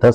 10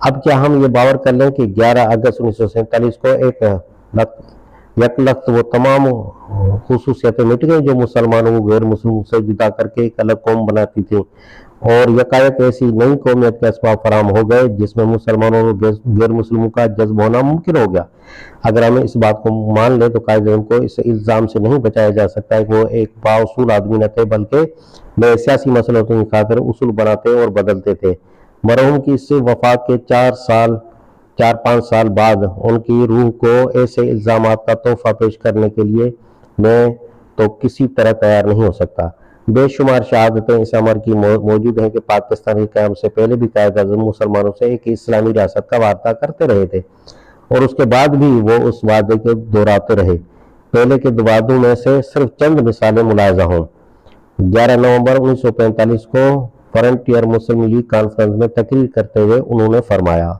اب کیا ہم یہ باور کر لیں کہ 11 اگست 1947 کو یک لخت وہ تمام خصوصیتیں مٹ گئی جو مسلمانوں کو غیر مسلموں سے جدا کر کے ایک الگ قوم بناتی تھی، اور یکایک ایسی نئی قومیت کے اسباب فراہم ہو گئے جس میں مسلمانوں اور غیر مسلموں کا جذب ہونا ممکن ہو گیا؟ اگر ہمیں اس بات کو مان لیں تو قائد اعظم کو اس الزام سے نہیں بچایا جا سکتا ہے کہ وہ ایک بااصول آدمی نہ تھے، بلکہ نئے سیاسی مسئلوں کی خاطر اصول بناتے اور بدلتے تھے۔ مرحوم کی اس وفات کے 4-5 سال بعد ان کی روح کو ایسے الزامات کا تحفہ پیش کرنے کے لیے میں تو کسی طرح تیار نہیں ہو سکتا۔ بے شمار شہادتیں اس امر کی موجود ہیں کہ پاکستان کے قیام سے پہلے بھی قائد اعظم مسلمانوں سے ایک اسلامی ریاست کا وعدہ کرتے رہے تھے، اور اس کے بعد بھی وہ اس وعدے کو دہراتے رہے۔ پہلے کے وعدوں میں سے صرف چند مثالیں ملاحظہ ہوں۔ 11 نومبر 1945 کو فرنٹیئر مسلم لیگ کانفرنس میں تقریر کرتے ہوئے انہوں نے فرمایا: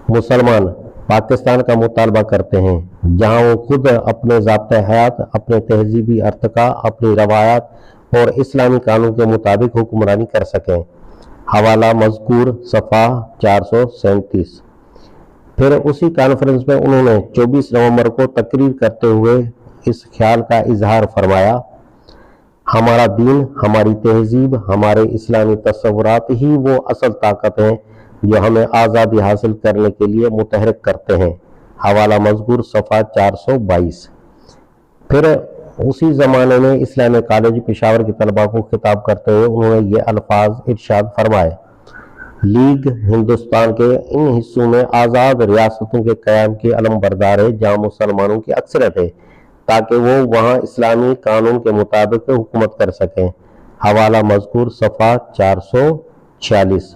مسلمان پاکستان کا مطالبہ کرتے ہیں جہاں وہ خود اپنے ضابطۂ حیات، اپنے تہذیبی ارتقاء، اپنی روایات اور اسلامی قانون کے مطابق حکمرانی کر سکیں۔ حوالہ مذکور صفحہ 437۔ پھر اسی کانفرنس میں انہوں نے 24 نومبر کو تقریر کرتے ہوئے اس خیال کا اظہار فرمایا: ہمارا دین، ہماری تہذیب، ہمارے اسلامی تصورات ہی وہ اصل طاقت ہیں جو ہمیں آزادی حاصل کرنے کے لیے متحرک کرتے ہیں۔ حوالہ مذکور صفحہ 422۔ پھر اسی زمانے میں اسلامی کالج پشاور کے طلباء کو خطاب کرتے ہوئے انہوں نے یہ الفاظ ارشاد فرمائے: لیگ ہندوستان کے ان حصوں میں آزاد ریاستوں کے قیام کی علم بردار ہے جہاں مسلمانوں کی اکثریت ہے، تاکہ وہ وہاں اسلامی قانون کے مطابق حکومت کر سکیں۔ حوالہ مذکور صفحہ 446۔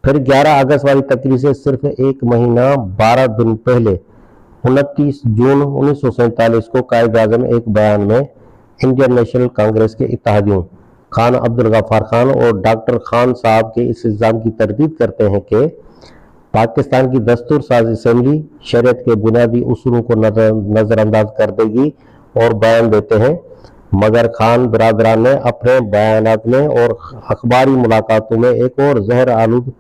پھر 11 اگست والی تقریر سے صرف ایک مہینہ 12 دن پہلے 29 جون 1947 کو قائد اعظم ایک بیان میں انڈین نیشنل کانگریس کے اتحادیوں خان عبدالغفار خان اور ڈاکٹر خان صاحب کے اس الزام کی تردید کرتے ہیں کہ پاکستان کی دستور ساز اسمبلی شریعت کے بنیادی اصولوں کو نظر انداز کر دے گی، اور بیان دیتے ہیں: مگر خان برادران نے اپنے بیانات میں اور اخباری ملاقاتوں میں ایک اور زہر آلود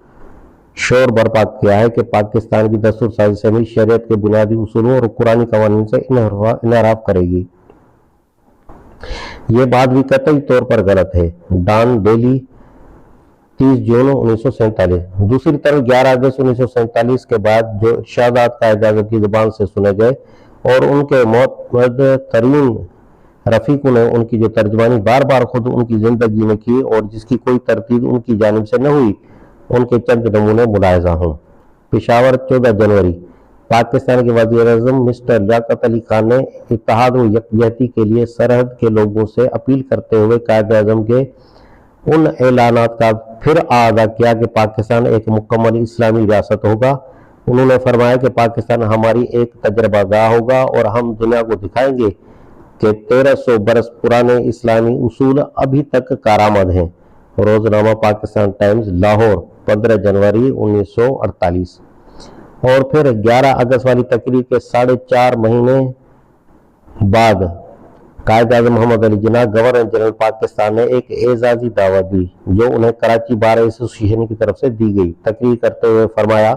شور برپا کیا ہے کہ پاکستان کی دستور ساز اسمبلی شریعت کے بنیادی اصولوں اور قرآنی قوانین سے انحراف کرے گی۔ یہ بات بھی قطعی طور پر غلط ہے۔ ڈان ڈیلی 30 جون 1947۔ دوسری طرف 11 اگست 1947 کے بعد جو ارشادات قائد اعظم کی زبان سے سنے گئے اور ان کے معتمد ترین رفیقوں نے ان کی جو ترجمانی بار بار خود ان کی زندگی میں کی اور جس کی کوئی تردید ان کی جانب سے نہ ہوئی، ان کے چند نمونے ملاحظہ ہوں۔ پشاور 14 جنوری۔ پاکستان کے وزیر اعظم مسٹر لیاقت علی خان نے اتحاد و یکجہتی کے لیے سرحد کے لوگوں سے اپیل کرتے ہوئے قائد اعظم کے ان اعلانات کا پھر اعادہ کیا کہ پاکستان ایک مکمل اسلامی ریاست ہوگا۔ انہوں نے فرمایا کہ پاکستان ہماری ایک تجربہ گاہ ہوگا اور ہم دنیا کو دکھائیں گے کہ 1300 برس پرانے اسلامی اصول ابھی تک کارآمد ہیں۔ روزنامہ پاکستان ٹائمز، لاہور، 15 جنوری 1948۔ اور پھر 11 اگست والی تقریر کے 4.5 مہینے بعد قائد اعظم محمد علی جناح گورنر جنرل پاکستان نے ایک اعزازی دعوت دی جو انہیں کراچی بار ایسوسی ایشن کی طرف سے دی گئی۔ تقریر کرتے ہوئے فرمایا: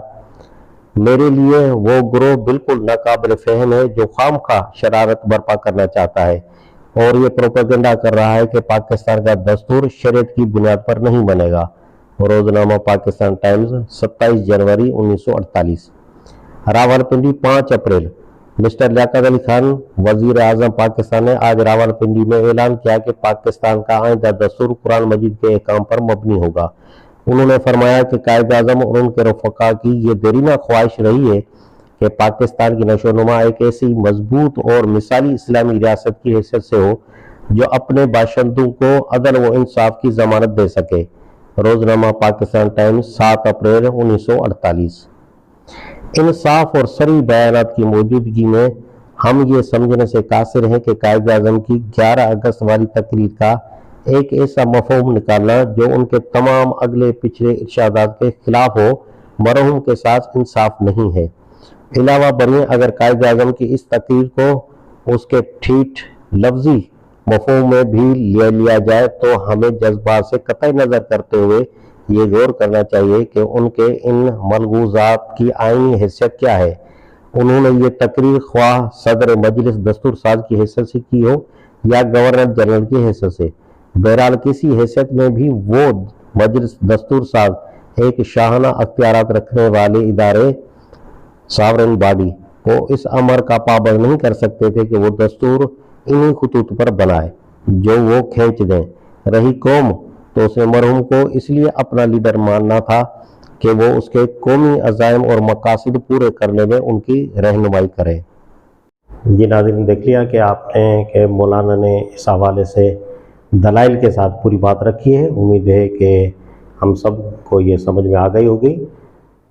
میرے لیے وہ گروہ بالکل ناقابل فہم ہے جو خواہ شرارت برپا کرنا چاہتا ہے اور یہ پروپیگنڈا کر رہا ہے کہ پاکستان کا دستور شریعت کی بنیاد پر نہیں بنے گا۔ روزنامہ پاکستان ٹائمز، 27 جنوری 1948۔ راولپنڈی 5 اپریل۔ مسٹر لیاقت علی خان وزیر اعظم پاکستان نے آج راولپنڈی میں اعلان کیا کہ پاکستان کا آئندہ دستور قرآن مجید کے احکام پر مبنی ہوگا۔ انہوں نے فرمایا کہ قائد اعظم اور ان کے رفقا کی یہ دیرینہ خواہش رہی ہے کہ پاکستان کی نشو و نما ایک ایسی مضبوط اور مثالی اسلامی ریاست کی حیثیت سے ہو جو اپنے باشندوں کو عدل و انصاف کی ضمانت دے سکے۔ روزنامہ پاکستان ٹائمز، 7 اپریل 1948۔ ان صاف اور صریح بیانات کی موجودگی میں ہم یہ سمجھنے سے قاصر ہیں کہ قائد اعظم کی 11 اگست والی تقریر کا ایک ایسا مفہوم نکالنا جو ان کے تمام اگلے پچھلے ارشادات کے خلاف ہو، مرحوم کے ساتھ انصاف نہیں ہے۔ علاوہ بریں اگر قائد اعظم کی اس تقریر کو اس کے ٹھیٹ لفظی مفہوم میں بھی لیا جائے تو ہمیں جذبات سے قطع نظر کرتے ہوئے یہ غور کرنا چاہیے کہ ان کے ان ملحوظات کی آئینی حیثیت کیا ہے۔ انہوں نے یہ تقریر خواہ صدر مجلس دستور ساز کی حیثیت سے کی ہو یا گورنر جنرل کی حیثیت سے، بہرحال کسی حیثیت میں بھی وہ مجلس دستور ساز ایک شاہانہ اختیارات رکھنے والے ادارے ساورن باڈی کو اس امر کا پابند نہیں کر سکتے تھے کہ وہ دستور انہی خطوط پر بنائے جو وہ کھینچ دیں۔ رہی قوم تو اسے مرحوم کو اس لیے اپنا لیڈر ماننا تھا کہ وہ اس کے قومی عزائم اور مقاصد پورے کرنے میں ان کی رہنمائی کرے۔ جی ناظرین، دیکھ لیا کہ آپ نے کہ مولانا نے اس حوالے سے دلائل کے ساتھ پوری بات رکھی ہے۔ امید ہے کہ ہم سب کو یہ سمجھ میں آ گئی ہوگی۔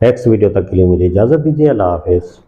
نیکسٹ ویڈیو تک کے لیے مجھے اجازت دیجیے۔ اللہ حافظ۔